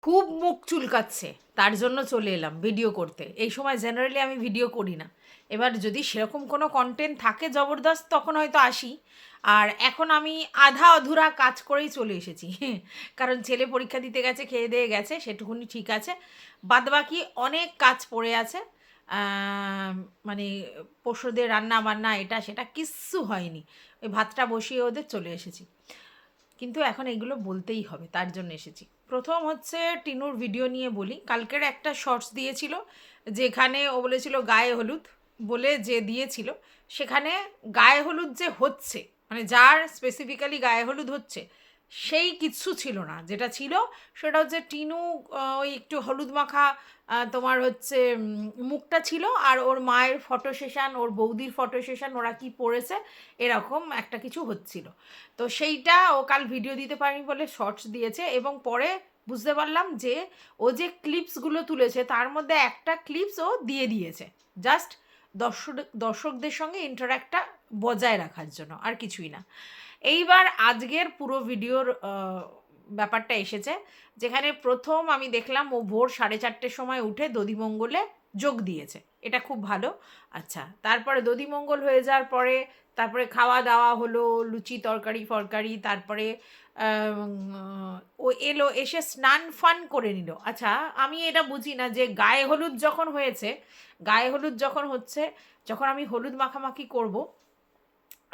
খুব মুখ চুলকাচ্ছে, তার জন্য চলে এলাম ভিডিও করতে। এই সময় জেনারেলি আমি ভিডিও করি না। এবার যদি সেরকম কোনো কন্টেন্ট থাকে জবরদস্ত তখন হয়তো আসি। আর এখন আমি আধা অধুরা কাজ করেই চলে এসেছি কারণ ছেলে পরীক্ষা দিতে গেছে, খেয়ে দিয়ে গেছে, সেটুকুনি ঠিক আছে। বাদবাকি অনেক কাজ পড়ে আছে। মানে পশুদের রান্না বান্না এটা সেটা কিচ্ছু হয়নি। ওই ভাতটা বসিয়ে ওদের চলে এসেছি। কিন্তু এখন এগুলো বলতেই হবে, তার জন্য এসেছি। প্রথম হচ্ছে টিনুর ভিডিও নিয়ে বলি। কালকের একটা শর্টস দিয়েছিল, যেখানে ও বলেছিল গায়ে হলুদ বলে, যে দিয়েছিল সেখানে গায়ে হলুদ যে হচ্ছে, মানে যার স্পেসিফিক্যালি গায়ে হলুদ হচ্ছে সেই কিচ্ছু ছিল না। যেটা ছিল সেটা হচ্ছে টিনু ওই একটু হলুদ মাখা তোমার হচ্ছে মুখটা ছিল, আর ওর মায়ের ফটো সেশন, ওর বৌদির ফটো সেশন, ওরা কি পড়েছে এরকম একটা কিছু হচ্ছিল। তো সেইটা ও কাল ভিডিও দিতে পারেনি বলে শর্টস দিয়েছে, এবং পরে বুঝতে পারলাম যে ও যে ক্লিপসগুলো তুলেছে তার মধ্যে একটা ক্লিপস ও দিয়ে দিয়েছে জাস্ট দর্শকদের সঙ্গে ইন্টারাক্টটা বজায় রাখার জন্য, আর কিছুই না। এইবার আজকের পুরো ভিডিওর ব্যাপারটা এসেছে, যেখানে প্রথম আমি দেখলাম ও ভোর 4:30 সময় উঠে দধিমঙ্গলে যোগ দিয়েছে। এটা খুব ভালো। আচ্ছা, তারপরে দধিমঙ্গল হয়ে যাওয়ার পরে তারপরে খাওয়া দাওয়া হলো, লুচি তরকারি ফরকারি, তারপরে ও এলো, এসে স্নান ফান করে নিল। আচ্ছা, আমি এটা বুঝি না যে গায়ে হলুদ যখন হয়েছে, গায়ে হলুদ যখন হচ্ছে, যখন আমি হলুদ মাখামাখি করব,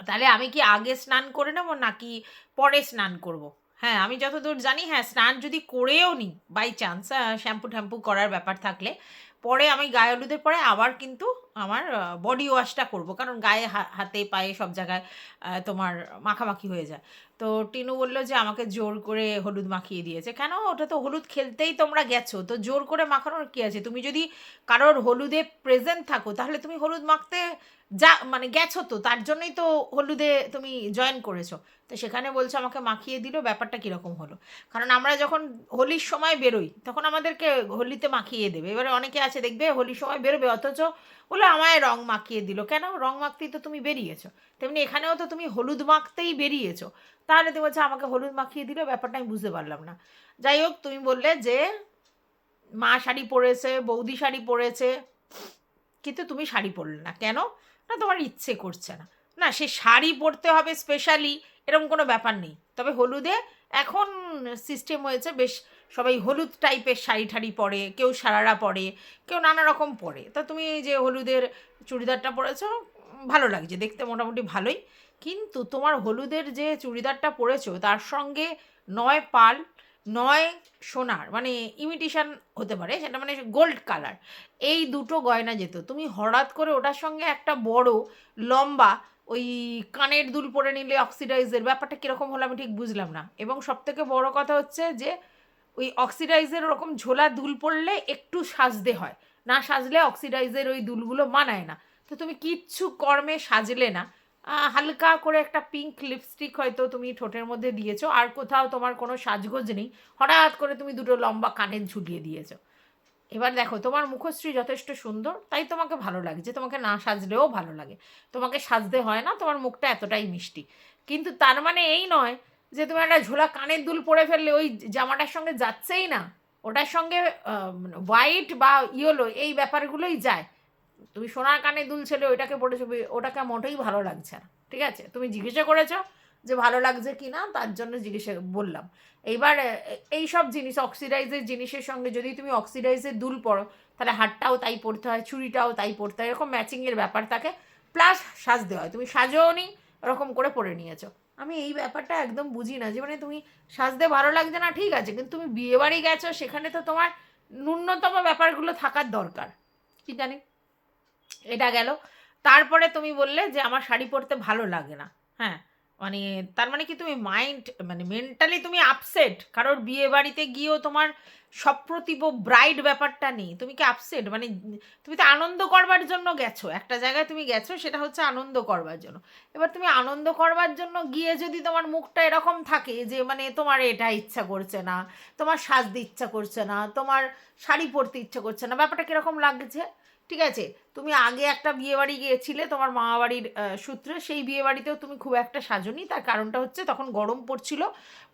তাহলে আমি কি আগে স্নান করে নেব নাকি পরে স্নান করব? হ্যাঁ, আমি যতদূর জানি, হ্যাঁ, স্নান যদি করেও নিই বাই চান্স, শ্যাম্পু ট্যাম্পু করার ব্যাপার থাকলে, পরে আমি গায়ে হলুদের পরে আবার কিন্তু আমার বডি ওয়াশটা করব, কারণ গায়ে হাতে পায়ে সব জায়গায় তোমার মাখামাখি হয়ে যায়। তো টিনু বলল যে আমাকে জোর করে হলুদ মাখিয়ে দিয়েছে। কেন? ওটা তো হলুদ খেলতেই তোমরা গেছো, তো জোর করে মাখানোর কী আছে? তুমি যদি কারোর হলুদে প্রেজেন্ট থাকো তাহলে তুমি হলুদ মাখতে যা মানে গেছো, তো তার জন্যই তো হলুদে তুমি জয়েন করেছো। তো সেখানে বলছে আমাকে মাখিয়ে দিল, ব্যাপারটা কীরকম হলো? কারণ আমরা যখন হোলির সময় বেরোই তখন আমাদেরকে হোলিতে মাখিয়ে দেবে। এবারে অনেকে আছে দেখবে হোলির সময় বেরোবে, অথচ বলে আমায় রং মাখিয়ে দিল। কেন? রং মাখতেই তো তুমি বেরিয়েছো। তেমনি এখানেও তো তুমি হলুদ মাখতেই বেরিয়েছো, তাহলে তুমি বলছো আমাকে হলুদ মাখিয়ে দিল, ব্যাপারটা আমি বুঝতে পারলাম না। যাই হোক, তুমি বললে যে মা শাড়ি পরেছে, বৌদি শাড়ি পরেছে, কিন্তু তুমি শাড়ি পরলে না কেন? না, তোমার ইচ্ছে করছে না। না, সে শাড়ি পরতে হবে স্পেশালি এরকম কোনো ব্যাপার নেই। তবে হলুদে এখন সিস্টেম হয়েছে, বেশ সবাই হলুদ টাইপের শাড়ি ঠাড়ি পরে, কেউ সারারা পরে, কেউ নানা রকম পরে। তা তুমি এই যে হলুদের চুড়িদারটা পরেছো, ভালো লাগছে দেখতে, মোটামুটি ভালোই। কিন্তু তোমার হলুদের যে চুড়িদারটা পরেছো তার সঙ্গে নয় পাল, নয় সোনার, মানে ইমিটেশন হতে পারে সেটা, মানে গোল্ড কালার, এই দুটো গয়না যেত। তুমি হঠাৎ করে ওটার সঙ্গে একটা বড় লম্বা ওই কানের দুল পরে নিলে অক্সিডাইজের ব্যাপারটা কীরকম হলো আমি ঠিক বুঝলাম না। এবং সবথেকে বড় কথা হচ্ছে যে ওই অক্সিডাইজের ওরকম ঝোলা দুল পরলে একটু সাজতে হয়, না সাজলে অক্সিডাইজের ওই দুলগুলো মানায় না। তো তুমি কিচ্ছু কর্মে সাজলে না। হালকা করে একটা পিঙ্ক লিপস্টিক হয়তো তুমি ঠোঁটের মধ্যে দিয়েছো, আর কোথাও তোমার কোনো সাজগোজ নেই। হঠাৎ করে তুমি দুটো লম্বা কানের ঝুলিয়ে দিয়েছো। এবার দেখো, তোমার মুখশ্রী যথেষ্ট সুন্দর, তাই তোমাকে ভালো লাগছে, তোমাকে না সাজলেও ভালো লাগে। তোমাকে সাজতে হয় না, তোমার মুখটা এতটাই মিষ্টি। কিন্তু তার মানে এই নয় যে তুমি একটা ঝোলা কানের দুল পরে ফেললে ওই জামাটার সঙ্গে যাচ্ছেই না, ওটার সঙ্গে হোয়াইট বা ইয়েলো এই ব্যাপারগুলোই যায়। তুমি সোনার কানে দুল ছেলে ওইটাকে পড়েছো, ওটাকে মোটেই ভালো লাগছে না। ঠিক আছে, তুমি জিজ্ঞাসা করেছো যে ভালো লাগছে কি না, তার জন্য জিজ্ঞাসা বললাম। এইবার এই সব জিনিস, অক্সিডাইজের জিনিসের সঙ্গে যদি তুমি অক্সিডাইজের দুল পরো, তাহলে হারটাও তাই পরতে হয়, চুড়িটাও তাই পরতে হয়, এরকম ম্যাচিংয়ের ব্যাপার থাকে। প্লাস সাজতে হয়, তুমি সাজোও নি, ওরকম করে পরে নিয়েছো। আমি এই ব্যাপারটা একদম বুঝি না, যে মানে তুমি সাজতে ভালো লাগছে না ঠিক আছে, কিন্তু তুমি বিয়েবাড়ি গেছো, সেখানে তো তোমার ন্যূনতম ব্যাপারগুলো থাকার দরকার। কি জানি, এটা গেল। তারপরে তুমি বললে যে আমার শাড়ি পরতে ভালো লাগে না। হ্যাঁ, মানে তার মানে কি তুমি মাইন্ড, মানে মেন্টালি তুমি আপসেট? কারোর বিয়ে বাড়িতে গিয়েও তোমার সপ্রতিভ ব্রাইড ব্যাপারটা নেই, তুমি কি আপসেট? মানে তুমি তো আনন্দ করবার জন্য গেছো, একটা জায়গায় তুমি গেছো, সেটা হচ্ছে আনন্দ করবার জন্য। এবার তুমি আনন্দ করবার জন্য গিয়ে যদি তোমার মুখটা এরকম থাকে যে মানে তোমার এটা ইচ্ছা করছে না, তোমার সাজতে ইচ্ছা করছে না, তোমার শাড়ি পরতে ইচ্ছা করছে না, ব্যাপারটা কীরকম লাগছে? ঠিক আছে? তুমি আগে একটা বিয়েবাড়ি গিয়েছিলে তোমার মামাবাড়ির সূত্রে, সেই বিয়েবাড়িতেও তুমি খুব একটা সাজোনি। তার কারণটা হচ্ছে তখন গরম পড়ছিল,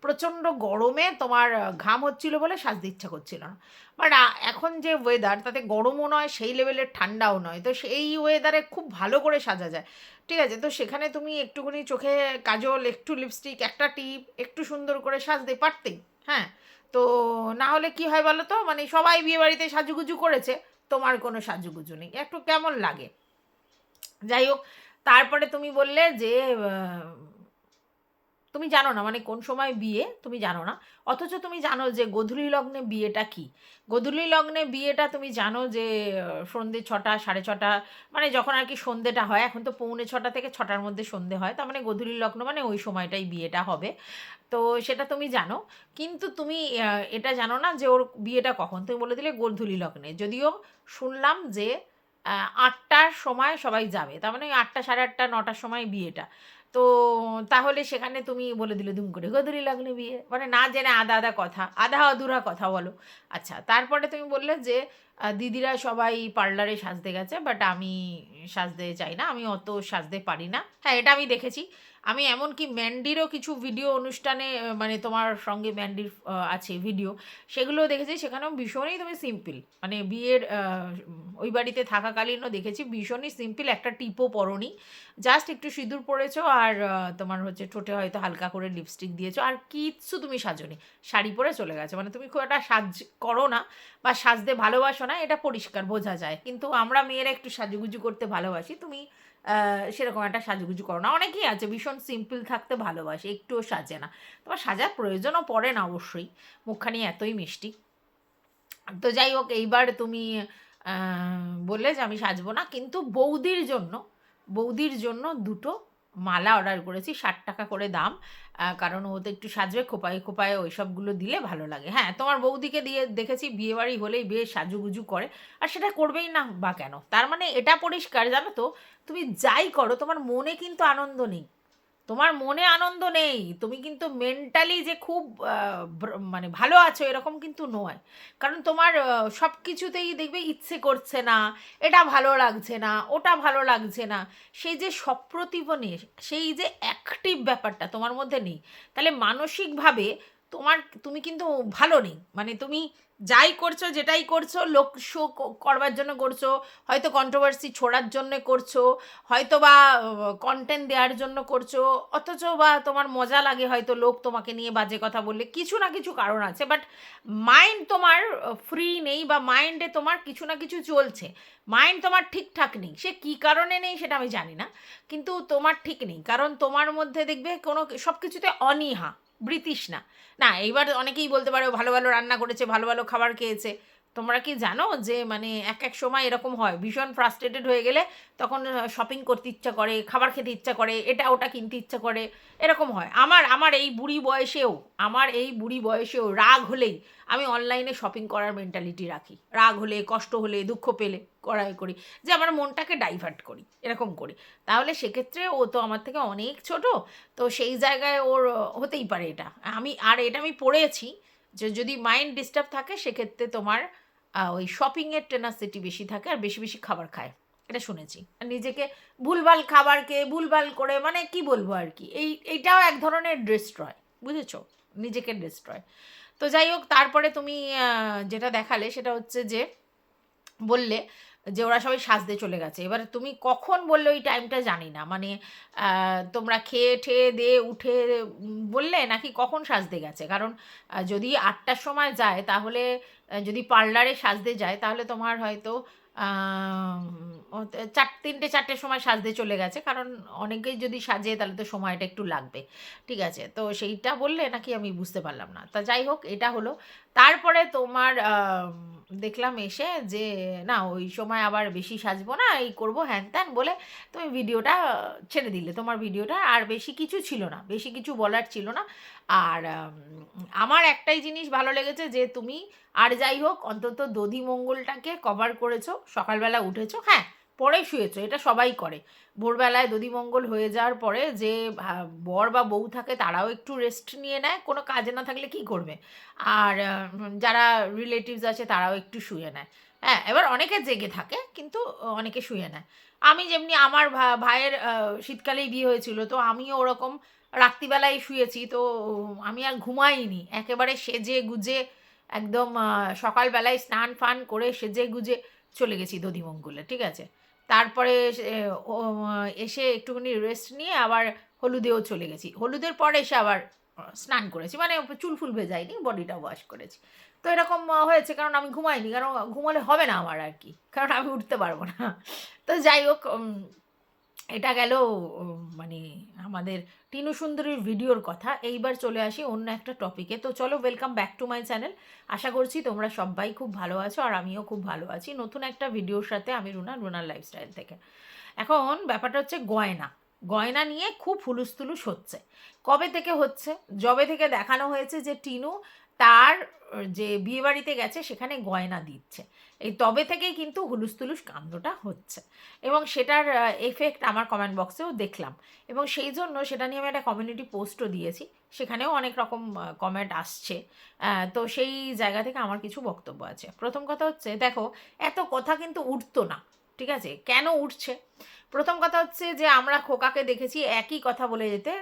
প্রচণ্ড গরমে তোমার ঘাম হচ্ছিল বলে সাজতে ইচ্ছা করছিল না। বাট এখন যে ওয়েদার, তাতে গরমও নয় সেই লেভেলের ঠান্ডাও নয়, তো সেই ওয়েদারে খুব ভালো করে সাজা যায়। ঠিক আছে? তো সেখানে তুমি একটুখানি চোখে কাজল, একটু লিপস্টিক, একটা টিপ, একটু সুন্দর করে সাজতে পারতেই। হ্যাঁ, তো না হলে কি হয় বলো তো, মানে সবাই বিয়েবাড়িতে সাজুগুজু করেছে, তোমার কোনো সাজুগুজু নেই, একটু কেমন লাগে। যাই হোক, তারপরে তুমি বললে যে তুমি জানো না মানে কোন সময় বিয়ে তুমি জানো না, অথচ তুমি জানো যে গোধূলি লগ্নে বিয়েটা কি। গোধূলি লগ্নে বিয়েটা তুমি জানো যে সন্ধ্যে 6টা 6:30, মানে যখন আর কি সন্ধ্যেটা হয়, এখন তো 6:45 থেকে 6টার মধ্যে সন্ধ্যে হয়, তার মানে গোধূলি লগ্ন মানে ওই সময়টাই বিয়েটা হবে। তো সেটা তুমি জানো, কিন্তু তুমি এটা জানো না যে ওর বিয়েটা কখন। তুমি বলে দিলে গোধূলি লগ্নে, যদিও শুনলাম যে 8টার সময় সবাই যাবে, তার মানে ওই 8টা 8:30 9টার সময় বিয়েটা। তো তাহলে সেখানে তুমি বলে দিলে দুম করে গোধূলি লগ্নে বিয়ে, মানে না জেনে আধা আধা কথা, আধা অধুরা কথা বলো। আচ্ছা, তারপরে তুমি বললে যে দিদিরা সবাই পার্লারে সাজতে গেছে, বাট আমি সাজতে চাই না, আমি অত সাজতে পারি না। হ্যাঁ, এটা আমি দেখেছি। আমি এমনকি ম্যান্ডিরও কিছু ভিডিও অনুষ্ঠানে মানে তোমার সঙ্গে ম্যান্ডির আছে ভিডিও, সেগুলোও দেখেছি, সেখানেও ভীষণই তুমি সিম্পল, মানে বিয়ের ওই বাড়িতে থাকাকালীনও দেখেছি ভীষণই সিম্পল, একটা টিপও পরনি, জাস্ট একটু সিঁদুর পরেছো আর তোমার হচ্ছে ঠোঁটে হয়তো হালকা করে লিপস্টিক দিয়েছো, আর কিচ্ছু তুমি সাজোনি, শাড়ি পরে চলে গেছো। মানে তুমি খুব একটা সাজ করো না বা সাজতে ভালোবাসো না, এটা পরিষ্কার বোঝা যায়, কিন্তু আমরা মেয়েরা একটু সাজুগুজু করতে ভালোবাসি, তুমি সেরকম একটা সাজুগুজু করো না। অনেকেই আছে ভীষণ সিম্পল থাকতে ভালোবাসে, একটুও সাজে না, তোমার সাজার প্রয়োজনও পড়ে না অবশ্যই, মুখখানি এতই মিষ্টি। তো যাই হোক, এইবার তুমি বললে যে আমি সাজবো না, কিন্তু বৌদির জন্য দুটো মালা অর্ডার করেছি, 60 টাকা করে দাম। কারণ ও তো একটু সাজবে, খোপায় খোপায় ওই সবগুলো দিলে ভালো লাগে। হ্যাঁ, তোমার বৌদিকে দিয়ে দেখেছি বিয়েবাড়ি হলেই বেশ সাজুগুজু করে, আর সেটা করবেই না বা কেন? তার মানে এটা পরিষ্কার জানো তো, তুমি যাই করো তোমার মনে কিন্তু আনন্দ নেই, তোমার মনে আনন্দ নেই, তুমি কিন্তু মেন্টালি যে খুব মানে ভালো আছো এরকম কিন্তু নয়। কারণ তোমার সব কিছুতেই দেখবে ইচ্ছে করছে না, এটা ভালো লাগছে না, ওটা ভালো লাগছে না, সেই যে সপ্রতিভনে, সেই যে অ্যাক্টিভ ব্যাপারটা তোমার মধ্যে নেই। তাহলে মানসিকভাবে তুমি কিন্তু ভালো নেই, মানে তুমি যাই করছো, যেটাই করছো লোক শো করবার জন্য করছো, হয়তো কন্ট্রোভার্সি ছোড়ার জন্য করছো, হয়তো বা কন্টেন্ট দেওয়ার জন্য করছো, অথচ বা তোমার মজা লাগে হয়তো লোক তোমাকে নিয়ে বাজে কথা বললে, কিছু না কিছু কারণ আছে, বাট মাইন্ড তোমার ফ্রি নেই, বা মাইন্ডে তোমার কিছু না কিছু চলছে, মাইন্ড তোমার ঠিকঠাক নেই, সে কী কারণে নেই সেটা আমি জানি না, কিন্তু তোমার ঠিক নেই, কারণ তোমার মধ্যে দেখবে কোনো সব কিছুতে অনীহা, বৃতৃষ্ণা। না, এইবার অনেকেই বলতে পারে ও ভালো ভালো রান্না করেছে, ভালো ভালো খাবার খেয়েছে। তোমরা কি জানো যে মানে এক এক সময় এরকম হয়, ভীষণ ফ্রাস্ট্রেটেড হয়ে গেলে তখন শপিং করতে ইচ্ছা করে, খাবার খেতে ইচ্ছা করে, এটা ওটা কিনতে ইচ্ছা করে, এরকম হয়। আমার এই বুড়ি বয়সেও রাগ হলেই আমি অনলাইনে শপিং করার মেন্টালিটি রাখি, রাগ হলে, কষ্ট হলে, দুঃখ পেলে করি, যে আমার মনটাকে ডাইভার্ট করি, এরকম করি। তাহলে সেক্ষেত্রে ও তো আমার থেকে অনেক ছোট, তো সেই জায়গায় ওর হতেই পারে এটা। এটা আমি পড়েছি যে যদি মাইন্ড ডিস্টার্ব থাকে সেক্ষেত্রে তোমার ওই শপিংয়ের টেনাসিটি বেশি থাকে, আর বেশি বেশি খাবার খায়, এটা শুনেছি। আর নিজেকে ভুলভাল খাবার খেয়ে ভুলভাল করে, মানে কি বলবো আর কি, এইটাও এক ধরনের ডিস্ট্রয়, বুঝেছো, নিজেকে ডিস্ট্রয়। তো যাই হোক, তারপরে তুমি যেটা দেখালে সেটা হচ্ছে যে বললে যে ওরা সবাই সাজতে চলে গেছে। এবার তুমি কখন বললে ওই টাইমটা জানি না, মানে তোমরা খেয়ে ঠেয়ে দিয়ে উঠে বললে নাকি কখন সাজতে গেছে? কারণ যদি 8টার সময় যায় তাহলে, যদি পার্লারে সাজতে যায় তাহলে তোমার হয়তো 3টে 4টের সময় সাজতে চলে গেছে, কারণ অনেকেই যদি সাজে তাহলে তো সময়টা একটু লাগবে। ঠিক আছে, তো সেইটা বললে নাকি আমি বুঝতে পারলাম না। তা যাই হোক, এটা হলো। তারপরে তোমার দেখলাম এসে যে না ওই সময় আবার বেশি সাজবো না, এই করবো হ্যান ত্যান বলে তুমি ভিডিওটা ছেড়ে দিলে। তোমার ভিডিওটা আর বেশি কিছু ছিল না, বেশি কিছু বলার ছিল না। আর আমার একটাই জিনিস ভালো লেগেছে যে তুমি, আর যাই হোক, অন্তত দধিমঙ্গলটাকে কভার করেছো, সকালবেলা উঠেছো, হ্যাঁ পরে শুয়েছো, এটা সবাই করে। ভোরবেলায় দধিমঙ্গল হয়ে যাওয়ার পরে যে বর বা বউ থাকে তারাও একটু রেস্ট নিয়ে নেয়, কোনো কাজে না থাকলে কি করবে, আর যারা রিলেটিভস আছে তারাও একটু শুয়ে নেয়। হ্যাঁ, এবার অনেকে জেগে থাকে কিন্তু অনেকে শুয়ে নেয়। আমি যেমনি আমার ভাইয়ের শীতকালেই বিয়ে হয়েছিল। তো আমিও ওরকম রাত্রিবেলায় শুয়েছি। তো আমি আর ঘুমাইনি। একেবারে সেজে-গুজে একদম সকালবেলায় স্নান-ফান করে সেজে-গুজে চলে গেছি দধিমঙ্গলে। ঠিক আছে? তারপরে ও এসে একটুখানি রেস্ট নিয়ে আবার হলুদেও চলে গেছি। হলুদের পর এসে আবার স্নান করেছি। মানে চুল-ফুল ভেজাইনি, বডিটা ওয়াশ করেছি। তো এরকম হয়েছে কারণ আমি ঘুমাইনি। কারণ ঘুমোলে হবে না আমার আর কি। কারণ আমি উঠতে পারব না। তো যাই হোক এটা গেল মানে আমাদের টিনু সুন্দরীর ভিডিওর কথা। এইবার চলে আসি অন্য একটা টপিকে। তো চলো welcome back to my channel. আশা করছি তোমরা সবাই খুব ভালো আছো আর আমিও খুব ভালো আছি। নতুন একটা ভিডিওর সাথে আমি রুনার লাইফস্টাইল থেকে। এখন ব্যাপারটা হচ্ছে গয়না। গয়না নিয়ে খুব হুলুস্থুলুস হচ্ছে। কবে থেকে হচ্ছে? যবে থেকে দেখানো হয়েছে যে টিনু তার যে বিয়েবাড়িতে গেছে সেখানে গয়না দিচ্ছে। এই তবে থেকেই কিন্তু হুলুস্থুলুস কাণ্ডটা হচ্ছে। এবং সেটার এফেক্ট আমার কমেন্ট বক্সেও দেখলাম। এবং সেই জন্য সেটা নিয়ে আমি একটা কমিউনিটি পোস্টও দিয়েছি। সেখানেও অনেক রকম কমেন্ট আসছে। তো সেই জায়গা থেকে আমার কিছু বক্তব্য আছে। প্রথম কথা হচ্ছে দেখো, এত কথা কিন্তু উঠতো না। ঠিক আছে? কেন উঠছে? প্রথম কথা হচ্ছে যে আমরা খোকাকে দেখেছি একই কথা বলে যেতে,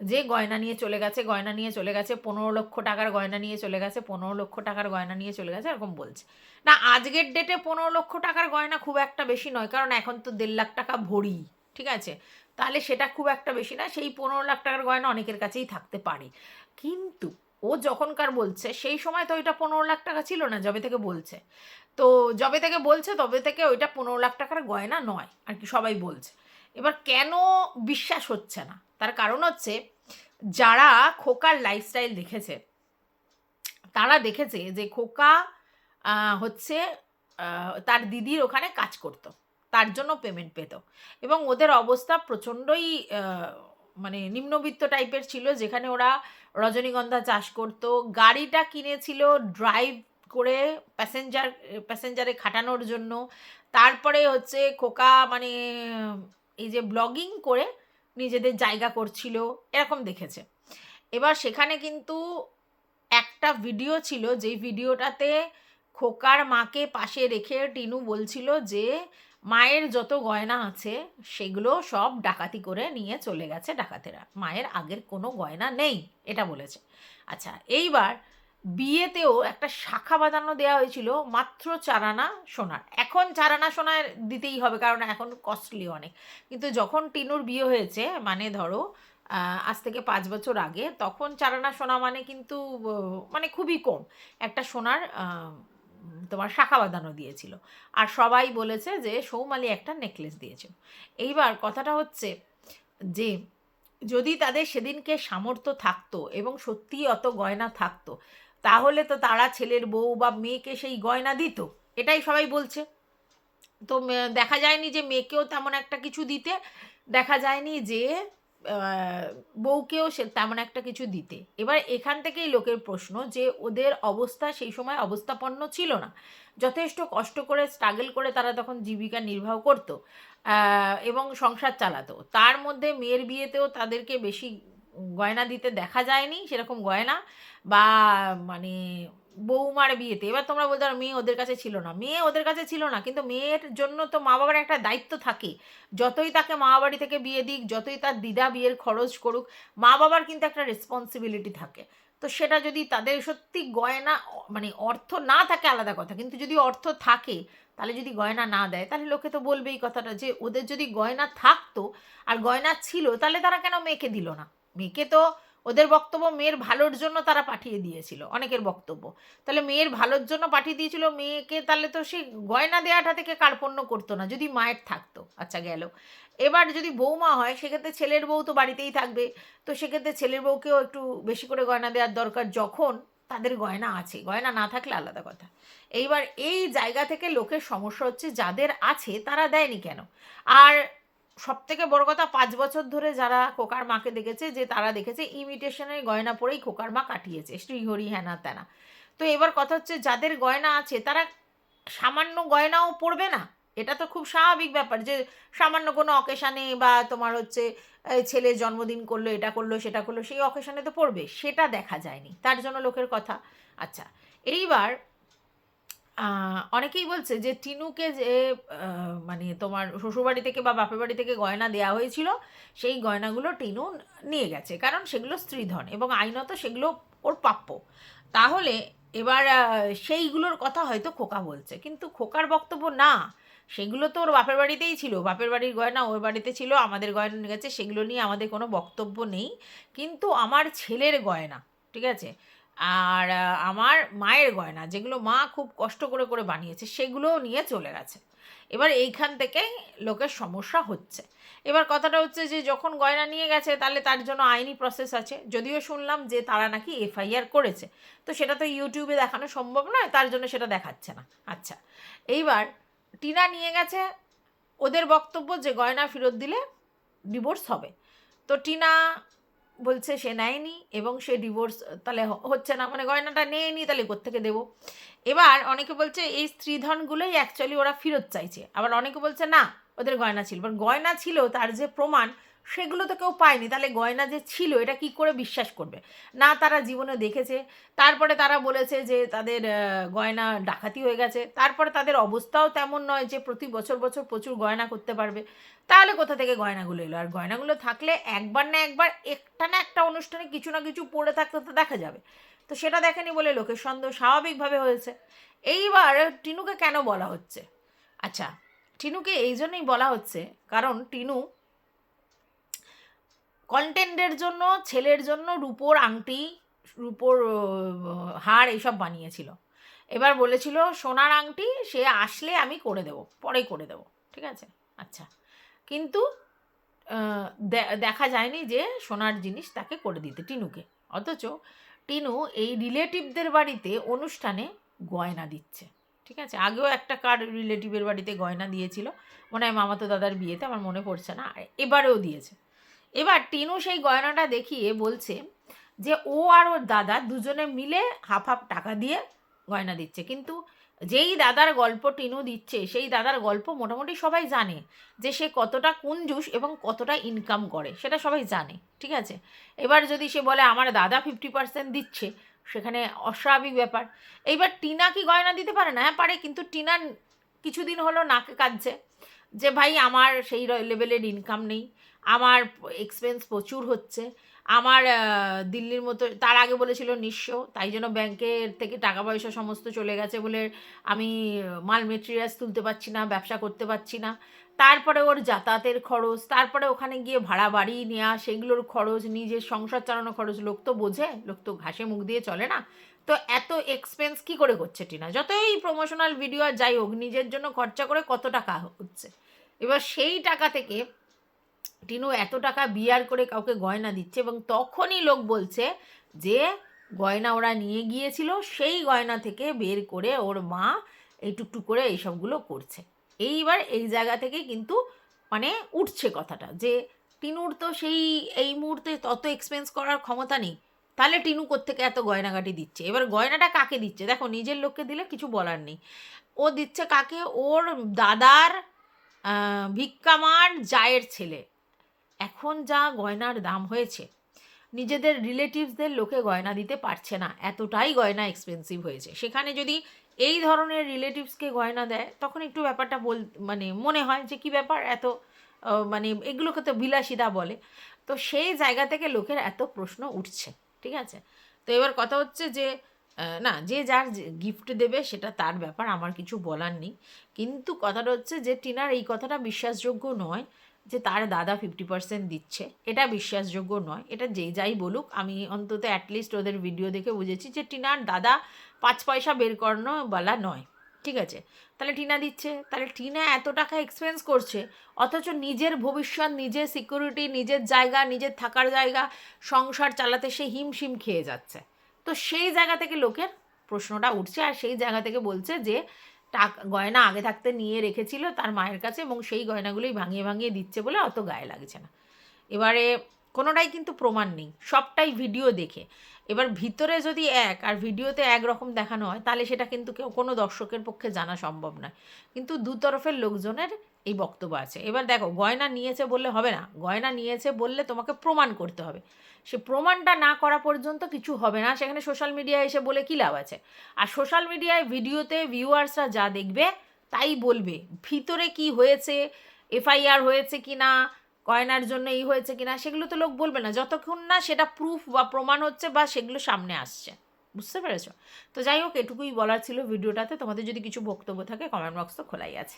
যে গয়না নিয়ে চলে গেছে, গয়না নিয়ে চলে গেছে, ১৫ লক্ষ টাকার গয়না নিয়ে চলে গেছে, ১৫ লক্ষ টাকার গয়না নিয়ে চলে গেছে, এরকম বলছে। না, আজকের ডেটে ১৫ লক্ষ টাকার গয়না খুব একটা বেশি নয়, কারণ এখন তো ১.৫ লাখ টাকা ভরি। ঠিক আছে? তাহলে সেটা খুব একটা বেশি না। সেই ১৫ লাখ টাকার গয়না অনেকের কাছেই থাকতে পারে। কিন্তু ও যখনকার বলছে সেই সময় তো ওইটা ১৫ লাখ টাকা ছিল না, যবে থেকে বলছে। তো যবে থেকে বলছে তবে থেকে ওইটা ১৫ লাখ টাকার গয়না নয় আর কি, সবাই বলছে। এবার কেন বিশ্বাস হচ্ছে না? তার কারণ হচ্ছে যারা খোকার লাইফস্টাইল দেখেছে তারা দেখেছে যে খোকা হচ্ছে তার দিদির ওখানে কাজ করত, তার জন্য পেমেন্ট পেত। এবং ওদের অবস্থা প্রচণ্ডই মানে নিম্নবিত্ত টাইপের ছিল, যেখানে ওরা রজনীগন্ধা চাষ করত, গাড়িটা কিনেছিল ড্রাইভ করে প্যাসেঞ্জারে খাটানোর জন্য। তারপরে হচ্ছে খোকা মানে এই যে ব্লগিং করে নিজেদের জায়গা করছিল, এরকম দেখেছে। এবার সেখানে কিন্তু একটা ভিডিও ছিল, যেই ভিডিওটাতে খোকার মাকে পাশে রেখে টিনু বলছিল যে মায়ের যত গয়না আছে সেগুলো সব ডাকাতি করে নিয়ে চলে গেছে ডাকাতেরা, মায়ের আগের কোনো গয়না নেই, এটা বলেছে। আচ্ছা, এইবার বিয়েতেও একটা শাখা বাঁধানো দেওয়া হয়েছিল মাত্র ৪ আনা সোনার। এখন ৪ আনা সোনার দিতেই হবে কারণ এখন কস্টলি অনেক। কিন্তু যখন টিনুর বিয়ে হয়েছে, মানে ধরো আজ থেকে ৫ বছর আগে, তখন ৪ আনা সোনা মানে কিন্তু মানে খুবই কম। একটা সোনার তোমার শাখা বাঁধানো দিয়েছিল। আর সবাই বলেছে যে সৌমালি একটা নেকলেস দিয়েছিল। এইবার কথাটা হচ্ছে যে যদি তাদের সেদিনকে সামর্থ্য থাকতো এবং সত্যিই অত গয়না থাকতো, তাহলে তো তারা ছেলের বউ বা মেয়েকে সেই গয়না দিত। এটাই সবাই বলছে। তো দেখা যায়নি যে মেয়েকেও তেমন একটা কিছু দিতে, দেখা যায়নি যে বউকেও সে তেমন একটা কিছু দিতে। এবার এখান থেকেই লোকের প্রশ্ন যে ওদের অবস্থা সেই সময় অবস্থাপন্ন ছিল না, যথেষ্ট কষ্ট করে স্ট্রাগল করে তারা তখন জীবিকা নির্বাহ করতো এবং সংসার চালাতো। তার মধ্যে মেয়ের বিয়েতেও তাদেরকে বেশি গয়না দিতে দেখা যায়নি, সেরকম গয়না বা মানে বৌমার বিয়েতে। এবার তোমরা বলতে পারো মেয়ে ওদের কাছে ছিল না, মেয়ে ওদের কাছে ছিল না, কিন্তু মেয়ের জন্য তো মা বাবার একটা দায়িত্ব থাকে। যতই তাকে মা বাড়ি থেকে বিয়ে দিক, যতই তার দিদা বিয়ের খরচ করুক, মা বাবার কিন্তু একটা রেসপন্সিবিলিটি থাকে। তো সেটা যদি তাদের সত্যি গয়না মানে অর্থ না থাকে আলাদা কথা, কিন্তু যদি অর্থ থাকে তাহলে যদি গয়না না দেয় তাহলে লোকে তো বলবে এই কথাটা যে ওদের যদি গয়না থাকতো আর গয়না ছিল তাহলে তারা কেন মেয়েকে দিল না। মেয়েকে তো ওদের বক্তব্য মেয়ের ভালোর জন্য তারা পাঠিয়ে দিয়েছিল, অনেকের বক্তব্য। তাহলে মেয়ের ভালোর জন্য পাঠিয়ে দিয়েছিল মেয়েকে, তাহলে তো সেই গয়না দেওয়াটা থেকে কার্পণ্য করতো না যদি মায়ের থাকতো। আচ্ছা গেল। এবার যদি বৌমা হয় সেক্ষেত্রে ছেলের বউ তো বাড়িতেই থাকবে, তো সেক্ষেত্রে ছেলের বউকেও একটু বেশি করে গয়না দেওয়ার দরকার, যখন তাদের গয়না আছে। গয়না না থাকলে আলাদা কথা। এইবার এই জায়গা থেকে লোকের সমস্যা হচ্ছে যাদের আছে তারা দেয়নি কেন। আর সবথেকে বড় কথা, ৫ বছর ধরে যারা খোকার মাকে দেখেছে, যে তারা দেখেছে ইমিটেশনের গয়না পরেই খোকার মা কাটিয়েছে, শ্রীহরি হ্যানা ত্যানা। তো এবার কথা হচ্ছে যাদের গয়না আছে তারা সামান্য গয়নাও পরবে না? এটা তো খুব স্বাভাবিক ব্যাপার যে সামান্য কোনো অকেশানে বা তোমার হচ্ছে ছেলে জন্মদিন করলো, এটা করলো সেটা করলো, সেই অকেশানে তো পড়বে। সেটা দেখা যায়নি, তার জন্য লোকের কথা। আচ্ছা, এইবার অনেকেই বলছে যে টিনুকে যে মানে তোমার শ্বশুরবাড়ি থেকে বা বাপের বাড়ি থেকে গয়না দেওয়া হয়েছিল, সেই গয়নাগুলো টিনু নিয়ে গেছে, কারণ সেগুলো স্ত্রীধন এবং আইনত সেগুলো ওর প্রাপ্য। তাহলে এবার সেইগুলোর কথা হয়তো খোকা বলছে, কিন্তু খোকার বক্তব্য না, সেগুলো তো ওর বাপের বাড়িতেই ছিল, বাপের বাড়ির গয়না ওর বাড়িতে ছিল, আমাদের গয়না নিয়ে গেছে, সেগুলো নিয়ে আমাদের কোনো বক্তব্য নেই। কিন্তু আমার ছেলের গয়না, ঠিক আছে, আর আমার মায়ের গয়না, যেগুলো মা খুব কষ্ট করে করে বানিয়েছে, সেগুলোও নিয়ে চলে গেছে। এবার এইখান থেকে লোকের সমস্যা হচ্ছে। এবার কথাটা হচ্ছে যে যখন গয়না নিয়ে গেছে তাহলে তার জন্য আইনি প্রসেস আছে, যদিও শুনলাম যে তারা নাকি এফআইআর করেছে, তো সেটা তো ইউটিউবে দেখানো সম্ভব নয়, তার জন্য সেটা দেখাচ্ছে না। আচ্ছা, এইবার টিনা নিয়ে গেছে, ওদের বক্তব্য যে গয়না ফেরত দিলে ডিভোর্স হবে। তো টিনা বলছে সে নেয়নি এবং সে ডিভোর্স তাহলে হচ্ছে না, মানে গয়নাটা নেয়নি, তাহলে কোত্থেকে দেবো। এবার অনেকে বলছে এই স্ত্রীধনগুলোই অ্যাকচুয়ালি ওরা ফেরত চাইছে, আবার অনেকে বলছে না ওদের গয়না ছিল, এবার গয়না ছিল তার যে প্রমাণ সেগুলো তো কেউ পায়নি, তাহলে গয়না যে ছিল এটা কি করে বিশ্বাস করবে, না তারা জীবনে দেখেছে। তারপরে তারা বলেছে যে তাদের গয়না ডাকাতি হয়ে গেছে, তারপরে তাদের অবস্থাও তেমন নয় যে প্রতি বছর বছর প্রচুর গয়না করতে পারবে, তাহলে কোথা থেকে গয়নাগুলো এলো? আর গয়নাগুলো থাকলে একবার না একবার একটা না একটা অনুষ্ঠানে কিছু না কিছু পড়ে থাকতে তো দেখা যাবে, তো সেটা দেখেনি বলে লোকের সন্দেহ স্বাভাবিকভাবে হয়েছে। এইবার টিনুকে কেন বলা হচ্ছে? আচ্ছা, টিনুকে এই জন্যই বলা হচ্ছে কারণ টিনু কন্টেন্টের জন্য ছেলের জন্য রূপোর আংটি, রূপোর হার এইসব বানিয়েছিল। এবার বলেছিল সোনার আংটি সে আসলে আমি করে দেবো, পরে করে দেবো, ঠিক আছে। আচ্ছা, কিন্তু দেখা যায়নি যে সোনার জিনিস তাকে করে দিতে টিনুকে, অথচ টিনু এই রিলেটিভদের বাড়িতে অনুষ্ঠানে গয়না দিচ্ছে, ঠিক আছে। আগেও একটা কার রিলেটিভের বাড়িতে গয়না দিয়েছিল, মনে হয় মামাতো দাদার বিয়েতে, আমার মনে পড়ছে না, এবারেও দিয়েছে। এবার টিনু সেই গয়নাটা দেখিয়ে বলছে যে ও আর ওর দাদা দুজনে মিলে হাফ হাফ টাকা দিয়ে গয়না দিচ্ছে, কিন্তু যেই দাদার গল্প টিনু দিচ্ছে সেই দাদার গল্প মোটামুটি সবাই জানে, যে সে কতটা কঞ্জুস এবং কতটা ইনকাম করে সেটা সবাই জানে, ঠিক আছে। এবার যদি সে বলে আমার দাদা 50% দিচ্ছে, সেখানে অস্বাভাবিক ব্যাপার। এইবার টিনা কি গয়না দিতে পারে না? হ্যাঁ পারে, কিন্তু টিনা কিছুদিন হলো নাকে কাঁদছে যে ভাই আমার সেই লেভেলের ইনকাম নেই, আমার এক্সপেন্স প্রচুর হচ্ছে, আমার দিল্লির মতো, তার আগে বলেছিল নিঃস্ব, তাই জন্য ব্যাংকের থেকে টাকা পয়সা সমস্ত চলে গেছে বলে আমি মাল মেটেরিয়ালস তুলতে পারছি না, ব্যবসা করতে পারছি না। তারপরে ওর যাতায়াতের খরচ, তারপরে ওখানে গিয়ে ভাড়া বাড়ি নেওয়া, সেগুলোর খরচ, নিজের সংসার চালানোর খরচ, লোক তো বোঝে, লোক তো ঘাসে মুখ দিয়ে চলে না। তো এত এক্সপেন্স কি করে করছে টিনা? যতই প্রমোশনাল ভিডিও আর যাই হোক, নিজের জন্য খরচা করে কত টাকা হচ্ছে। এবার সেই টাকা থেকে টিনু এত টাকা বিয়ার করে কাউকে গয়না দিচ্ছে, এবং তখনই লোক বলছে যে গয়না ওরা নিয়ে গিয়েছিল, সেই গয়না থেকে বের করে ওর মা এই টুকটুক করে এইসবগুলো করছে। এইবার এই জায়গা থেকে কিন্তু মানে উঠছে কথাটা যে টিনুর তো সেই এই মুহূর্তে তত এক্সপেন্স করার ক্ষমতা নেই, তাহলে টিনু কোত্থেকে এত গয়নাগাটি দিচ্ছে? এবার গয়নাটা কাকে দিচ্ছে? দেখো, নিজের লোককে দিলে কিছু বলার নেই, ও দিচ্ছে কাকে? ওর দাদার ভিক্ষামার জায়ের ছেলে। এখন যা গয়নার দাম হয়েছে, নিজেদের রিলেটিভসদের লোকে গয়না দিতে পারছে না, এতটাই গয়না এক্সপেন্সিভ হয়েছে। সেখানে যদি এই ধরনের রিলেটিভসকে গয়না দেয়, তখন একটু ব্যাপারটা মানে মনে হয় যে কী ব্যাপার, এত মানে এগুলোকে তো বিলাসিতা বলে। তো সেই জায়গা থেকে লোকের এত প্রশ্ন উঠছে, ঠিক আছে। তো এবার কথা হচ্ছে যে না, যে যার গিফট দেবে সেটা তার ব্যাপার, আমার কিছু বলার নেই। কিন্তু কথাটা হচ্ছে যে টিনার এই কথাটা বিশ্বাসযোগ্য নয় যে তার দাদা 50% দিচ্ছে, এটা বিশ্বাসযোগ্য নয়। এটা যেই যাই বলুক, আমি অন্তত অ্যাটলিস্ট ওদের ভিডিও দেখে বুঝেছি যে টিনার দাদা 5 পয়সা বের করানোওয়ালা নয়, ঠিক আছে। তাহলে টিনা দিচ্ছে, তাহলে টিনা এত টাকা এক্সপেন্স করছে, অথচ নিজের ভবিষ্যৎ, নিজের সিকিউরিটি, নিজের জায়গা, নিজের থাকার জায়গা, সংসার চালাতে সে হিমশিম খেয়ে যাচ্ছে। তো সেই জায়গা থেকে লোকের প্রশ্নটা উঠছে, আর সেই জায়গা থেকে বলছে যে টাকা গয়না আগে থাকতে নিয়ে রেখেছিল তার মায়ের কাছে, এবং সেই গয়নাগুলোই ভাঙিয়ে ভাঙিয়ে দিচ্ছে বলে অত গায়ে লাগছে না। এবারে কোনোটাই কিন্তু প্রমাণ নেই, সবটাই ভিডিও দেখে। এবার ভিতরে যদি এক আর ভিডিওতে একরকম দেখানো হয়, তাহলে সেটা কিন্তু কেউ কোনো দর্শকের পক্ষে জানা সম্ভব নয়। কিন্তু দু তরফের লোকজনের এই বক্তব্য আছে। এবার দেখো, গয়না নিয়েছে বললে হবে না, গয়না নিয়েছে বললে তোমাকে প্রমাণ করতে হবে। সে প্রমাণটা না করা পর্যন্ত কিছু হবে না, সেখানে সোশ্যাল মিডিয়ায় এসে বলে কী লাভ আছে। আর সোশ্যাল মিডিয়ায় ভিডিওতে ভিউয়ার্সরা যা দেখবে তাই বলবে, ভিতরে কি হয়েছে, এফআইআর হয়েছে কি না, গয়নার জন্য এই হয়েছে কি না, সেগুলো তো লোক বলবে না যতক্ষণ না সেটা প্রুফ বা প্রমাণ হচ্ছে বা সেগুলো সামনে আসছে। বুঝতে পেরেছো? তো যাই হোক, এটুকুই বলার ছিল ভিডিওটাতে। তোমাদের যদি কিছু বক্তব্য থাকে কমেন্ট বক্স তো খোলাই আছে।